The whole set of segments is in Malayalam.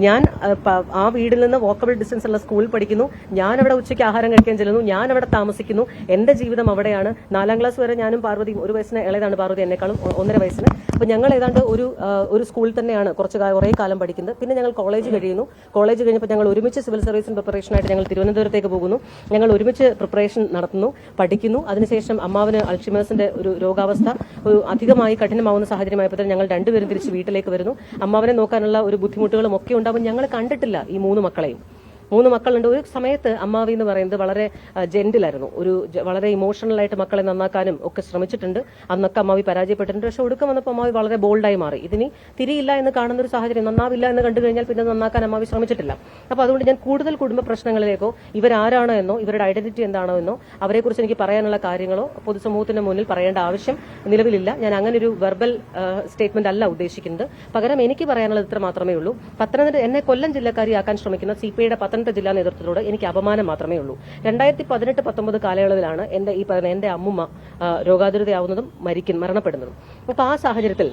ഞാൻ ആ വീട്ടിൽ നിന്ന് വോക്കബിൾ ഡിസ്റ്റൻസ് ഉള്ള സ്കൂളിൽ പഠിക്കുന്നു, ഞാൻ അവിടെ ഉച്ചയ്ക്ക് ആഹാരം കഴിക്കാൻ ചെല്ലുന്നു, ഞാൻ അവിടെ താമസിക്കുന്നു, എന്റെ ജീവിതം അവിടെയാണ്. 4ാം ക്ലാസ് വരെ ഞാനും പാർവതിയും, ഒരു വയസ്സിന് ഇളയതാണ് പാർവതി എന്നെക്കാളും, 1.5 വയസ്സിന്. അപ്പൊ ഞങ്ങൾ ഏതാണ്ട് ഒരു സ്കൂളിൽ തന്നെയാണ് കുറേ കാലം പഠിക്കുന്നത്. പിന്നെ ഞങ്ങൾ കോളേജ് കഴിയുന്നു. കോളേജ് കഴിഞ്ഞപ്പോൾ ഞങ്ങൾ ഒരുമിച്ച് സിവിൽ സർവീസിന് പ്രിപ്പറേഷനായിട്ട് ഞങ്ങൾ തിരുവനന്തപുരത്തേക്ക് പോകുന്നു. ഞങ്ങൾ ഒരുമിച്ച് പ്രിപ്പറേഷൻ നടത്തുന്നു, പഠിക്കുന്നു. അതിനുശേഷം അമ്മാവന് അൾഷിമേഴ്സിന്റെ ഒരു രോഗാവസ്ഥ അധികമായി കഠിനമാവുന്ന സാഹചര്യമായപ്പോൾ ഞങ്ങൾ രണ്ടുപേരും തിരിച്ച് വീട്ടിലേക്ക് വരുന്നു. അമ്മാവനെ നോക്കാനുള്ള ഒരു ബുദ്ധിമുട്ടുകളും ഒക്കെ ഉണ്ടാവും. ഞങ്ങൾ കണ്ടിട്ടില്ല ഈ 3 മക്കളെയും. 3 മക്കളുണ്ട്. ഒരു സമയത്ത് അമ്മാവി എന്ന് പറയുന്നത് വളരെ ജെന്റിലായിരുന്നു. വളരെ ഇമോഷണലായിട്ട് മക്കളെ നന്നാക്കാനും ഒക്കെ ശ്രമിച്ചിട്ടുണ്ട്. അന്നൊക്കെ അമ്മാവി പരാജയപ്പെട്ടിട്ടുണ്ട്. പക്ഷെ ഒടുക്കം വന്നപ്പോൾ അമ്മാവി വളരെ ബോൾഡായി മാറി. ഇതിനി തിരിയില്ല എന്ന് കാണുന്ന ഒരു സാഹചര്യം, നന്നാവില്ല എന്ന് കണ്ടു കഴിഞ്ഞാൽ പിന്നെ നന്നാക്കാൻ അമ്മാവി ശ്രമിച്ചിട്ടില്ല. അപ്പോൾ അതുകൊണ്ട് ഞാൻ കൂടുതൽ കുടുംബ പ്രശ്നങ്ങളിലേക്കോ ഇവരാരാണോ എന്നോ ഇവരുടെ ഐഡന്റിറ്റി എന്താണോ എന്നോ അവരെക്കുറിച്ച് എനിക്ക് പറയാനുള്ള കാര്യങ്ങളോ പൊതുസമൂഹത്തിന്റെ മുന്നിൽ പറയേണ്ട ആവശ്യം നിലവിലില്ല. ഞാൻ അങ്ങനെ ഒരു വെർബൽ സ്റ്റേറ്റ്മെന്റ് അല്ല ഉദ്ദേശിക്കുന്നത്. പകരം എനിക്ക് പറയാനുള്ളത് ഇത്ര മാത്രമേ ഉള്ളൂ. എന്നെ കൊല്ലം ജില്ലക്കാരിയാക്കാൻ ശ്രമിക്കുന്ന CPIയുടെ ജില്ലാ നേതൃത്വത്തോട് എനിക്ക് അപമാനം മാത്രമേ ഉള്ളൂ. 2018-19 കാലയളവിലാണ് എന്റെ അമ്മുമ്മ രോഗാതുരതയാവുന്നതും മരണപ്പെടുന്നതും. അപ്പൊ ആ സാഹചര്യത്തിൽ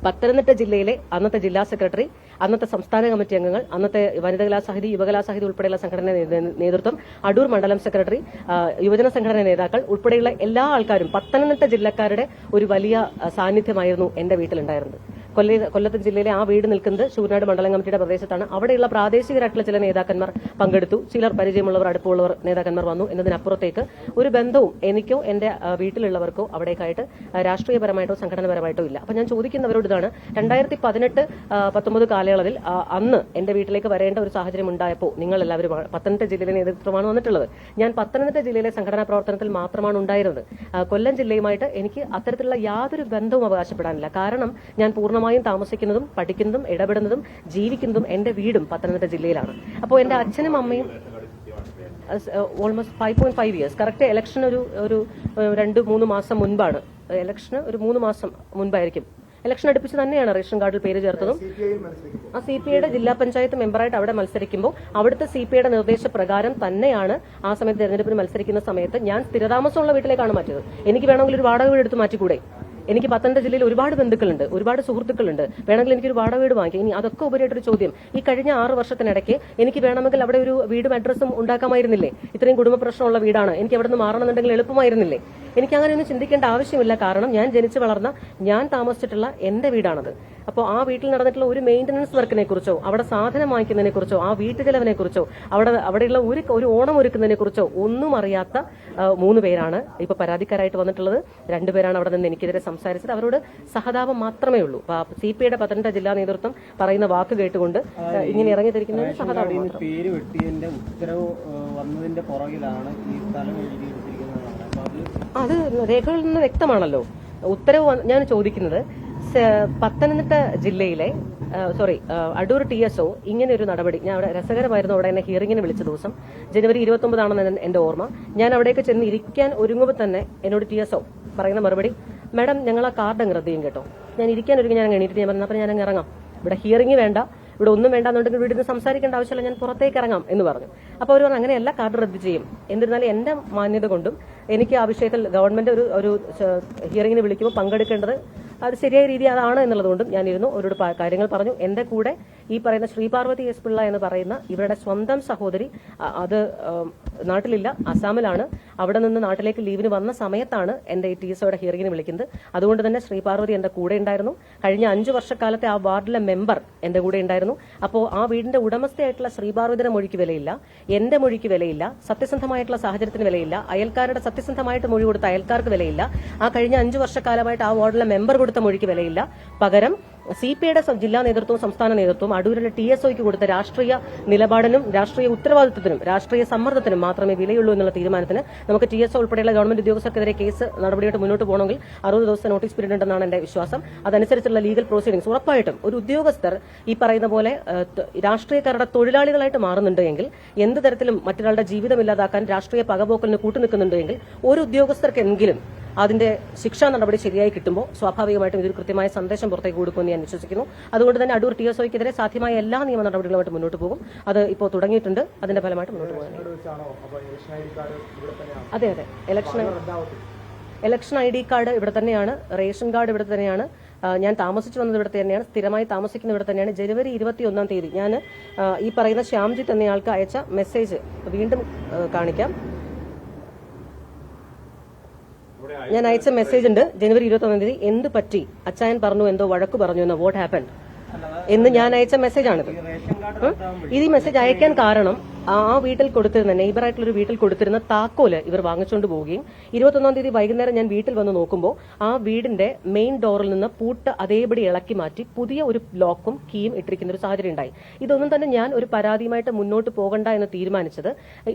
പത്തനംതിട്ട ജില്ലയിലെ അന്നത്തെ ജില്ലാ സെക്രട്ടറി, അന്നത്തെ സംസ്ഥാന കമ്മിറ്റി അംഗങ്ങൾ, അന്നത്തെ വനിതകലാസാഹിതി, യുവകലാസാഹിതി ഉൾപ്പെടെയുള്ള സംഘടനാ നേതൃത്വം, അടൂർ മണ്ഡലം സെക്രട്ടറി, യുവജന സംഘടനാ നേതാക്കൾ ഉൾപ്പെടെയുള്ള എല്ലാ ആൾക്കാരും പത്തനംതിട്ട ജില്ലക്കാരുടെ ഒരു വലിയ സാന്നിധ്യമായിരുന്നു എന്റെ വീട്ടിലുണ്ടായിരുന്നത്. കൊല്ലം ജില്ലയിലെ ആ വീട് നിൽക്കുന്നത് ശൂരനാട് മണ്ഡലം കമ്മിറ്റിയുടെ പ്രദേശത്താണ്. അവിടെയുള്ള പ്രാദേശികരായിട്ടുള്ള ചില നേതാക്കന്മാർ പങ്കെടുത്തു. ചിലർ പരിചയമുള്ളവർ, അടുപ്പമുള്ളവർ നേതാക്കന്മാർ വന്നു എന്നതിനപ്പുറത്തേക്ക് ഒരു ബന്ധവും എനിക്കോ എന്റെ വീട്ടിലുള്ളവർക്കോ അവിടേക്കായിട്ട് രാഷ്ട്രീയപരമായിട്ടോ സംഘടനാപരമായിട്ടോ ഇല്ല. അപ്പൊ ഞാൻ ചോദിക്കുന്നവരോട് ഇതാണ്, 2018-19 കാലയളവിൽ അന്ന് എന്റെ വീട്ടിലേക്ക് വരേണ്ട ഒരു സാഹചര്യം ഉണ്ടായപ്പോൾ നിങ്ങൾ എല്ലാവരും പത്തനംതിട്ട ജില്ലയിലെ നേതൃത്വമാണ് വന്നിട്ടുള്ളത്. ഞാൻ പത്തനംതിട്ട ജില്ലയിലെ സംഘടനാ പ്രവർത്തനത്തിൽ മാത്രമാണ് ഉണ്ടായിരുന്നത്. കൊല്ലം ജില്ലയുമായിട്ട് എനിക്ക് അത്തരത്തിലുള്ള യാതൊരു ബന്ധവും അവകാശപ്പെടാനില്ല. കാരണം ഞാൻ പൂർണ്ണമായും താമസിക്കുന്നതും പഠിക്കുന്നതും ഇടപെടുന്നതും ജീവിക്കുന്നതും എന്റെ വീടും പത്തനംതിട്ട ജില്ലയിലാണ്. അപ്പോൾ എന്റെ അച്ഛനും അമ്മയും ഓൾമോസ്റ്റ് 5.5 ഇയേഴ്സ്, കറക്റ്റ് ഇലക്ഷൻ ഒരു 2-3 മാസം മുൻപാണ്. ഇലക്ഷന് ഒരു 3 മാസം മുൻപായിരിക്കും. ഇലക്ഷൻ അടുപ്പിച്ച് തന്നെയാണ് റേഷൻ കാർഡിൽ പേര് ചേർത്തതും. ആ CPIയുടെ ജില്ലാ പഞ്ചായത്ത് മെമ്പറായിട്ട് അവിടെ മത്സരിക്കുമ്പോൾ അവിടുത്തെ CPIയുടെ നിർദ്ദേശപ്രകാരം തന്നെയാണ് ആ സമയത്ത് തെരഞ്ഞെടുപ്പിന് മത്സരിക്കുന്ന സമയത്ത് ഞാൻ സ്ഥിരതാമസമുള്ള വീട്ടിലേക്കാണ് മാറ്റിയത്. എനിക്ക് വേണമെങ്കിൽ ഒരു വാടക വീട് എടുത്ത് മാറ്റിക്കൂടെ? എനിക്ക് പത്തനംതിട്ട ജില്ലയിൽ ഒരുപാട് ബന്ധുക്കളുണ്ട്, ഒരുപാട് സുഹൃത്തുക്കളുണ്ട്. വേണമെങ്കിൽ എനിക്കൊരു വാടക വീട് വാങ്ങിക്കാം. ഇനി അതൊക്കെ ഉപരിയായിട്ടൊരു ചോദ്യം, ഈ കഴിഞ്ഞ 6 വർഷത്തിനിടയ്ക്ക് എനിക്ക് വേണമെങ്കിൽ അവിടെ ഒരു വീടും അഡ്രസ്സും ഉണ്ടാക്കാമായിരുന്നില്ലേ? ഇത്രയും കുടുംബ പ്രശ്നമുള്ള വീടാണ്, എനിക്ക് അവിടെ നിന്ന് മാറണമെന്നുണ്ടെങ്കിൽ എളുപ്പമായിരുന്നില്ലേ? എനിക്ക് അങ്ങനെയൊന്നും ചിന്തിക്കേണ്ട ആവശ്യമില്ല. കാരണം ഞാൻ ജനിച്ചു വളർന്ന, ഞാൻ താമസിച്ചിട്ടുള്ള എന്റെ വീടാണത്. അപ്പോൾ ആ വീട്ടിൽ നടന്നിട്ടുള്ള ഒരു മെയിന്റനൻസ് വർക്കിനെ കുറിച്ചോ, അവിടെ സാധനം വാങ്ങിക്കുന്നതിനെ കുറിച്ചോ, ആ വീട്ടുചെലവിനെ കുറിച്ചോ, അവിടെയുള്ള ഒരു ഓണം ഒരുക്കുന്നതിനെ കുറിച്ചോ ഒന്നും അറിയാത്ത 3 പേരാണ് ഇപ്പൊ പരാതിക്കാരായിട്ട് വന്നിട്ടുള്ളത്. 2 പേരാണ് അവിടെ നിന്ന് എനിക്കെതിരെ സംസാരിച്ചത്. അവരോട് സഹതാപം മാത്രമേ ഉള്ളൂ. CPIയുടെ പത്തനംതിട്ട ജില്ലാ നേതൃത്വം പറയുന്ന വാക്ക് കേട്ടുകൊണ്ട് ഇങ്ങനെ ഇറങ്ങിത്തിരിക്കുന്നത് സഹതാപം മാത്രം. പേര് വെട്ടിയതിന്റെ ഉത്തരവ് വന്നതിന്റെ പുറകിലാണ് ഈ സ്ഥലം എഴുതിയെടുത്തിരിക്കുന്നത്. അത് രേഖകളിൽ നിന്ന് വ്യക്തമാണല്ലോ. ഉത്തരവ് ഞാൻ ചോദിക്കുന്നത്, പത്തനംതിട്ട ജില്ലയിലെ അടൂർ TSO ഇങ്ങനെ ഒരു നടപടി, ഞാൻ അവിടെ രസകരമായിരുന്നു. അവിടെ എന്നെ ഹിയറിംഗിന് വിളിച്ച ദിവസം ജനുവരി 29 എന്റെ ഓർമ്മ. ഞാൻ അവിടേക്ക് ചെന്ന് ഇരിക്കാൻ ഒരുങ്ങുമ്പോൾ തന്നെ എന്നോട് TSO പറയുന്ന മറുപടി, മാഡം ഞങ്ങൾ ആ കാർഡ് അങ്ങ് റദ്ദ് ചെയ്യും കേട്ടോ. ഞാൻ ഇരിക്കാൻ ഒരുങ്ങി ഞാൻ എണീറ്റ് ഞാൻ പറഞ്ഞു, അപ്പം ഞാൻ അങ്ങ് ഇറങ്ങാം, ഇവിടെ ഹിയറിംഗ് വേണ്ട, ഇവിടെ ഒന്നും വേണ്ടാന്നുണ്ടെങ്കിൽ വീട്ടിൽ നിന്ന് സംസാരിക്കേണ്ട ആവശ്യമില്ല, ഞാൻ പുറത്തേക്ക് ഇറങ്ങാം എന്ന് പറഞ്ഞു. അപ്പോൾ അവർ പറഞ്ഞു അങ്ങനെയല്ല, കാർഡ് റദ്ദ് ചെയ്യും. എന്നിരുന്നാലും എന്റെ മാന്യത കൊണ്ടും എനിക്ക് ആ വിഷയത്തിൽ ഗവൺമെന്റ് ഒരു ഹിയറിംഗിന് വിളിക്കുമ്പോൾ പങ്കെടുക്കേണ്ടത് അത് ശരിയായ രീതി അതാണ് എന്നുള്ളതുകൊണ്ടും ഞാനിരുന്നു, അവരോട് കാര്യങ്ങൾ പറഞ്ഞു. എന്റെ കൂടെ ഈ പറയുന്ന ശ്രീപാർവതി S. പിള്ള എന്ന് പറയുന്ന ഇവരുടെ സ്വന്തം സഹോദരി, അത് നാട്ടിലില്ല, അസാമിലാണ്. അവിടെ നിന്ന് നാട്ടിലേക്ക് ലീവിന് വന്ന സമയത്താണ് എന്റെ ഈ TSOയുടെ ഹിയറിംഗിന് വിളിക്കുന്നത്. അതുകൊണ്ട് തന്നെ ശ്രീപാർവതി എന്റെ കൂടെ ഉണ്ടായിരുന്നു. കഴിഞ്ഞ 5 വർഷക്കാലത്തെ ആ വാർഡിലെ മെമ്പർ എന്റെ കൂടെ ഉണ്ടായിരുന്നു. അപ്പോൾ ആ വീടിന്റെ ഉടമസ്ഥയായിട്ടുള്ള ശ്രീപാർവതിയുടെ മൊഴിക്ക് വിലയില്ല, എന്റെ മൊഴിക്ക് വിലയില്ല, സത്യസന്ധമായിട്ടുള്ള സാഹചര്യത്തിന് വിലയില്ല, അയൽക്കാരുടെ സത്യസന്ധമായിട്ട് മൊഴി കൊടുത്ത അയൽക്കാർക്ക് വിലയില്ല, ആ കഴിഞ്ഞ 5 വർഷക്കാലമായിട്ട് ആ വാർഡിലെ മെമ്പർ കൊടുത്ത മൊഴിക്ക് വിലയില്ല. പകരം CPIയുടെ ജില്ലാ നേതൃത്വവും സംസ്ഥാന നേതൃത്വവും അടൂരിലെ TSOയ്ക്ക് കൊടുത്ത രാഷ്ട്രീയ നിലപാടിനും രാഷ്ട്രീയ ഉത്തരവാദിത്വത്തിനും രാഷ്ട്രീയ സമ്മർദ്ദത്തിനും മാത്രമേ വിലയുള്ളൂ എന്നുള്ള തീരുമാനത്തിന് നമുക്ക് TSO ഉൾപ്പെടെയുള്ള ഗവൺമെന്റ് ഉദ്യോഗസ്ഥർക്കെതിരെ കേസ് നടപടിയായിട്ട് മുന്നോട്ട് പോകണമെങ്കിൽ 60 ദിവസത്തെ നോട്ടീസ് പീരീഡ് ഉണ്ടെന്നാണ് എന്റെ വിശ്വാസം. അതനുസരിച്ചുള്ള ലീഗൽ പ്രൊസീഡിംഗ്സ് ഉറപ്പായിട്ടും ഒരു ഉദ്യോഗസ്ഥർ ഈ പറയുന്ന പോലെ രാഷ്ട്രീയക്കാരുടെ തൊഴിലാളികളായിട്ട് മാറുന്നുണ്ടെങ്കിൽ, എന്ത് തരത്തിലും മറ്റൊരാളുടെ ജീവിതം ഇല്ലാതാക്കാൻ രാഷ്ട്രീയ പകപോക്കലിന് കൂട്ടുനിൽക്കുന്നുണ്ടെങ്കിൽ ഒരു ഉദ്യോഗസ്ഥർക്കെങ്കിലും അതിന്റെ ശിക്ഷാ നടപടി ശരിയായി കിട്ടുമ്പോൾ സ്വാഭാവികമായിട്ടും ഇതൊരു കൃത്യമായ സന്ദേശം പുറത്തേക്ക് കൊടുക്കുമെന്ന് ഞാൻ വിശ്വസിക്കുന്നു. അതുകൊണ്ട് തന്നെ അടൂർ TSOയ്ക്കെതിരെ സാധ്യമായ എല്ലാ നിയമ നടപടികളുമായിട്ട് മുന്നോട്ട് പോകും. അത് ഇപ്പോൾ തുടങ്ങിയിട്ടുണ്ട്. അതിന്റെ ഫലമായിട്ട് മുന്നോട്ട് പോകാൻ. അതെ, ഇലക്ഷൻ ID കാർഡ് ഇവിടെ തന്നെയാണ്, റേഷൻ കാർഡ് ഇവിടെ തന്നെയാണ്, ഞാൻ താമസിച്ചു വന്നത് ഇവിടെ തന്നെയാണ്, സ്ഥിരമായി താമസിക്കുന്ന ഇവിടെ തന്നെയാണ്. ജനുവരി 21-ാം തീയതി ഞാൻ ഈ പറയുന്ന ശ്യാംജിത്ത് എന്നയാൾക്ക് അയച്ച മെസ്സേജ് വീണ്ടും കാണിക്കാം. ഞാൻ അയച്ച മെസ്സേജ് ഉണ്ട്. ജനുവരി 21-ാം തീയതി, എന്ത് പറ്റി, അച്ചായൻ പറഞ്ഞു എന്തോ വഴക്ക് പറഞ്ഞു എന്നോ, വാട്ട് ഹാപ്പൻ എന്ന് ഞാൻ അയച്ച മെസ്സേജാണിത്. ഇത് ഈ മെസ്സേജ് അയക്കാൻ കാരണം ആ വീട്ടിൽ കൊടുത്തിരുന്ന നെയ്ബറായിട്ടുള്ള ഒരു വീട്ടിൽ കൊടുത്തിരുന്ന താക്കോല് ഇവർ വാങ്ങിച്ചുകൊണ്ട് പോവുകയും 21-ാം തീയതി വൈകുന്നേരം ഞാൻ വീട്ടിൽ വന്ന് നോക്കുമ്പോൾ ആ വീടിന്റെ മെയിൻ ഡോറിൽ നിന്ന് പൂട്ട് അതേപടി ഇളക്കി മാറ്റി പുതിയ ഒരു ലോക്കും കീയും ഇട്ടിരിക്കുന്ന ഒരു സാഹചര്യം ഉണ്ടായി. ഇതൊന്നും തന്നെ ഞാൻ ഒരു പരാതിയുമായിട്ട് മുന്നോട്ട് പോകണ്ട എന്ന് തീരുമാനിച്ചത്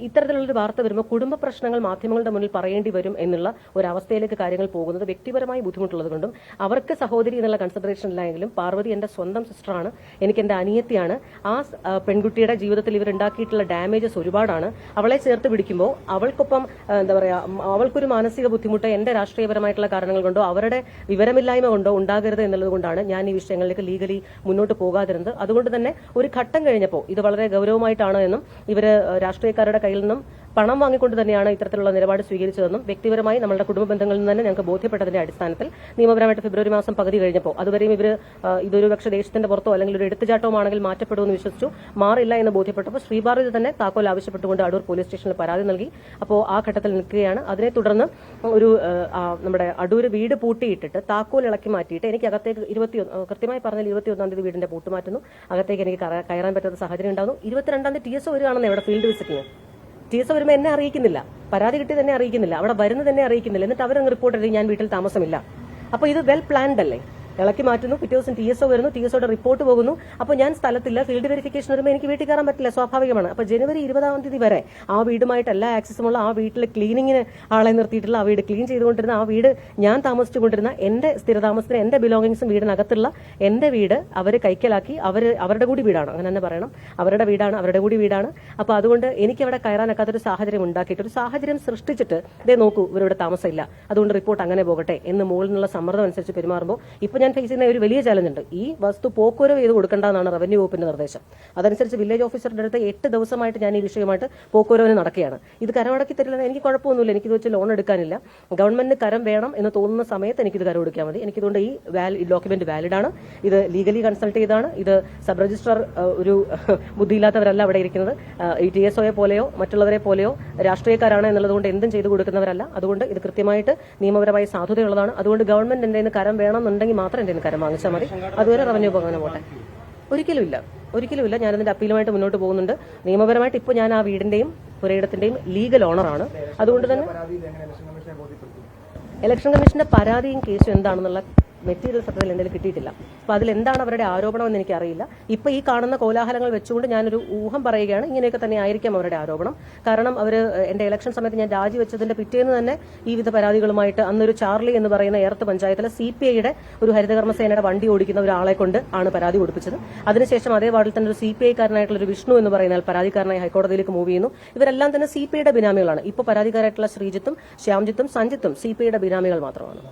ഇത്തരത്തിലുള്ളൊരു വാർത്ത വരുമ്പോൾ കുടുംബ പ്രശ്നങ്ങൾ മാധ്യമങ്ങളുടെ മുന്നിൽ പറയേണ്ടി വരും എന്നുള്ള ഒരു അവസ്ഥയിലേക്ക് കാര്യങ്ങൾ പോകുന്നത് വ്യക്തിപരമായി ബുദ്ധിമുട്ടുള്ളത് കൊണ്ടും അവർക്ക് സഹോദരി എന്നുള്ള കൺസിഡറേഷൻ ഇല്ലായെങ്കിലും പാർവതി എന്റെ സ്വന്തം സിസ്റ്ററാണ്, എനിക്ക് എന്റെ അനിയത്തിയാണ്. ആ പെൺകുട്ടിയുടെ ജീവിതത്തിൽ ഇവരുണ്ടാക്കിയിട്ടുള്ള ഡാമേജസ് ഒരുപാടാണ്. അവളെ ചേർത്ത് പിടിക്കുമ്പോൾ അവൾക്കൊപ്പം എന്താ പറയാ, അവൾക്കൊരു മാനസിക ബുദ്ധിമുട്ട് എന്റെ രാഷ്ട്രീയപരമായിട്ടുള്ള കാരണങ്ങൾ കൊണ്ടോ അവരുടെ വിവരമില്ലായ്മ കൊണ്ടോ ഉണ്ടാകരുത് എന്നുള്ളത് കൊണ്ടാണ് ഞാൻ ഈ വിഷയങ്ങളിലേക്ക് ലീഗലി മുന്നോട്ട് പോകാതിരുന്നത്. അതുകൊണ്ട് തന്നെ ഒരു ഘട്ടം കഴിഞ്ഞപ്പോൾ ഇത് വളരെ ഗൗരവമായിട്ടാണ് എന്നും ഇവര് രാഷ്ട്രീയക്കാരുടെ കയ്യിൽ നിന്നും പണം വാങ്ങിക്കൊണ്ട് തന്നെയാണ് ഇത്തരത്തിലുള്ള നിലപാട് സ്വീകരിച്ചതെന്നും വ്യക്തിപരമായി നമ്മുടെ കുടുംബ ബന്ധങ്ങളിൽ നിന്ന് തന്നെ ഞങ്ങൾക്ക് ബോധ്യപ്പെട്ടതിന്റെ അടിസ്ഥാനത്തിൽ നിയമപരമായിട്ട് ഫെബ്രുവരി മാസം പകുതി കഴിഞ്ഞപ്പോൾ അതുവരെയും ഇതൊരു പക്ഷേ ദേശത്തിന്റെ പുറത്തോ അല്ലെങ്കിൽ ഒരു എടുത്തുചാട്ടവുമാണെങ്കിൽ മാറ്റപ്പെടുമെന്ന് വിശ്വസിച്ചു. മാറില്ല എന്ന് ബോധ്യപ്പെട്ടപ്പോൾ ശ്രീഭാരതി തന്നെ താക്കോൽ ആവശ്യപ്പെട്ടുകൊണ്ട് അടൂർ പോലീസ് സ്റ്റേഷനിൽ പരാതി നൽകി. അപ്പോൾ ആ ഘട്ടത്തിൽ നിൽക്കുകയാണ്. അതിനെ തുടർന്ന് ഒരു നമ്മുടെ അടൂർ വീട് പൂട്ടിയിട്ടിട്ട് താക്കോൽ ഇളക്കി മാറ്റിയിട്ട് എനിക്ക് അകത്തേക്ക് കൃത്യമായി പറഞ്ഞാൽ 21-ാം തീയതി വീടിന്റെ പൂട്ട് മാറ്റുന്നു. അകത്തേക്ക് എനിക്ക് കയറാൻ പറ്റാത്ത സാഹചര്യം ഉണ്ടാകുന്നു. 22-ാം തീയതി TSO വരികയാണെന്ന് ഇവിടെ ഫീൽഡ് വിസിറ്റിന്. TSO വരുമ്പോൾ എന്നെ അറിയിക്കുന്നില്ല, പരാതി കിട്ടി തന്നെ അറിയിക്കുന്നില്ല, അവിടെ വരുന്നത് തന്നെ അറിയിക്കുന്നില്ല. എന്നിട്ട് അവരങ്ങ് റിപ്പോർട്ട് ചെയ്ത് ഞാൻ വീട്ടിൽ താമസമില്ല. അപ്പോൾ ഇത് വെൽ പ്ലാൻഡ് അല്ലേ? ഇളക്കി മാറ്റുന്നു, പിറ്റേ ദിവസം TSO വരുന്നു, TSOയുടെ റിപ്പോർട്ട് പോകുന്നു. അപ്പോൾ ഞാൻ സ്ഥലത്തില്ല, ഫീൽഡ് വെരിഫിക്കേഷൻ വരുമ്പോൾ എനിക്ക് വീട്ടിൽ കയറാൻ പറ്റില്ല, സ്വാഭാവികമാണ്. അപ്പോൾ ജനുവരി 20-ാം തീയതി വരെ ആ വീടുമായിട്ട് എല്ലാ ആക്സസുമുള്ള ആ വീട്ടിൽ ക്ലീനിങ്ങിന് ആളെ നിർത്തിയിട്ടുള്ള ആ വീട് ക്ലീൻ ചെയ്തുകൊണ്ടിരുന്ന ആ വീട് ഞാൻ താമസിച്ചുകൊണ്ടിരുന്ന എന്റെ സ്ഥിരതാമസത്തിന് എന്റെ ബിലോങ്ങിങ്സും വീടിനകത്തുള്ള എന്റെ വീട് അവർ കൈക്കലാക്കി. അവരുടെ കൂടി വീടാണ്, അങ്ങനെ തന്നെ പറയണം, അവരുടെ വീടാണ്, അവരുടെ കൂടി വീടാണ്. അപ്പോൾ അതുകൊണ്ട് എനിക്ക് അവിടെ കയറാനൊക്കാത്തൊരു സാഹചര്യം ഉണ്ടാക്കിയിട്ട് ഒരു സാഹചര്യം സൃഷ്ടിച്ചിട്ട് ഇതേ നോക്കൂ ഇവരിവിടെ താമസമില്ല, അതുകൊണ്ട് റിപ്പോർട്ട് അങ്ങനെ പോകട്ടെ എന്ന് മുകളിൽ നിന്നുള്ള സമ്മർദ്ദം അനുസരിച്ച് പെരുമാറുമ്പോൾ ഇപ്പോൾ ഞാൻ ഫേസ് ചെയ്യുന്ന ഒരു വലിയ ചാലഞ്ച് ഉണ്ട്. ഈ വസ്തു പോക്കുവരവ് ചെയ്ത് കൊടുക്കേണ്ടതാണ് റവന്യൂ വകുപ്പിന്റെ നിർദ്ദേശം. അതനുസരിച്ച് വില്ലേജ് ഓഫീസറുടെ അടുത്ത് 8 ദിവസമായിട്ട് ഞാൻ ഈ വിഷയമായിട്ട് പോക്കുവരവിന് നടക്കുകയാണ്. ഇത് കരമടക്കി തരില്ല, എനിക്ക് കുഴപ്പമൊന്നുമില്ല, എനിക്കിത് വെച്ച് ലോൺ എടുക്കാനില്ല. ഗവൺമെന്റിന് കരം വേണം എന്ന് തോന്നുന്ന സമയത്ത് എനിക്കിത് കരം എടുക്കാൻ മതി. എനിക്കിതുകൊണ്ട് ഈ ഡോക്യുമെന്റ് വാലിഡ് ആണ്, ഇത് ലീഗലി കൺസൾട്ട് ചെയ്താണ്, ഇത് സബ് രജിസ്ട്രാർ ഒരു ബുദ്ധിയില്ലാത്തവരല്ല അവിടെ ഇരിക്കുന്നത്. ഈ TSOയെ പോലെയോ മറ്റുള്ളവരെ പോലെയോ രാഷ്ട്രീയക്കാരാണ് എന്നുള്ളതുകൊണ്ട് എന്തും ചെയ്തു കൊടുക്കുന്നവരല്ല. അതുകൊണ്ട് ഇത് കൃത്യമായിട്ട് നിയമപരമായി സാധുതയുള്ളതാണ്. അതുകൊണ്ട് ഗവൺമെന്റ് എന്റെ കരം വേണമെന്നുണ്ടെങ്കിൽ മാത്രം എന്റെ കരം വാങ്ങിച്ചാൽ മതി. അതുവരെ റവന്യൂ അങ്ങനെ പോട്ടെ. ഒരിക്കലുമില്ല. ഞാനതിന്റെ അപ്പീലുമായിട്ട് മുന്നോട്ട് പോകുന്നുണ്ട്. നിയമപരമായിട്ട് ഇപ്പോൾ ഞാൻ ആ വീടിന്റെയും പുരയിടത്തിന്റെയും ലീഗൽ ഓണറാണ്. അതുകൊണ്ട് തന്നെ ഇലക്ഷൻ കമ്മീഷന്റെ പരാതിയും കേസും എന്താണെന്നുള്ള മെറ്റീരിയൽ സത്യത്തിൽ എന്തെങ്കിലും കിട്ടിയിട്ടില്ല. അപ്പോൾ അതിലെന്താണ് അവരുടെ ആരോപണം എന്ന് എനിക്കറിയില്ല. ഇപ്പോൾ ഈ കാണുന്ന കോലാഹലങ്ങൾ വെച്ചുകൊണ്ട് ഞാനൊരു ഊഹം പറയുകയാണ്, ഇങ്ങനെയൊക്കെ തന്നെ ആയിരിക്കാം അവരുടെ ആരോപണം. കാരണം അവർ എന്റെ ഇലക്ഷൻ സമയത്ത് ഞാൻ രാജിവെച്ചതിന്റെ പിറ്റേന്ന് തന്നെ ഈ വിധ പരാതികളുമായിട്ട് അന്നൊരു ചാർലി എന്ന് പറയുന്ന ഏർത്ത് പഞ്ചായത്തിലെ CPIയുടെ ഒരു ഹരിതകർമ്മസേനയുടെ വണ്ടി ഓടിക്കുന്ന ഒരാളെ കൊണ്ട് ആണ് പരാതി കൊടുപ്പിച്ചത്. അതിനുശേഷം അതേ വാർഡിൽ തന്നെ ഒരു CPI കാരനായിട്ടുള്ള ഒരു വിഷ്ണു എന്ന് പറയുന്ന പരാതിക്കാരനായി ഹൈക്കോടതിയിലേക്ക് മൂവ് ചെയ്യുന്നു. ഇവരെല്ലാം തന്നെ CPIയുടെ ബിനാമികളാണ്. ഇപ്പോൾ പരാതിക്കാരായിട്ടുള്ള ശ്രീജിത്തും ശ്യാംജിത്തും സഞ്ജിത്തും CPIയുടെ ബിനാമികൾ മാത്രമാണ്.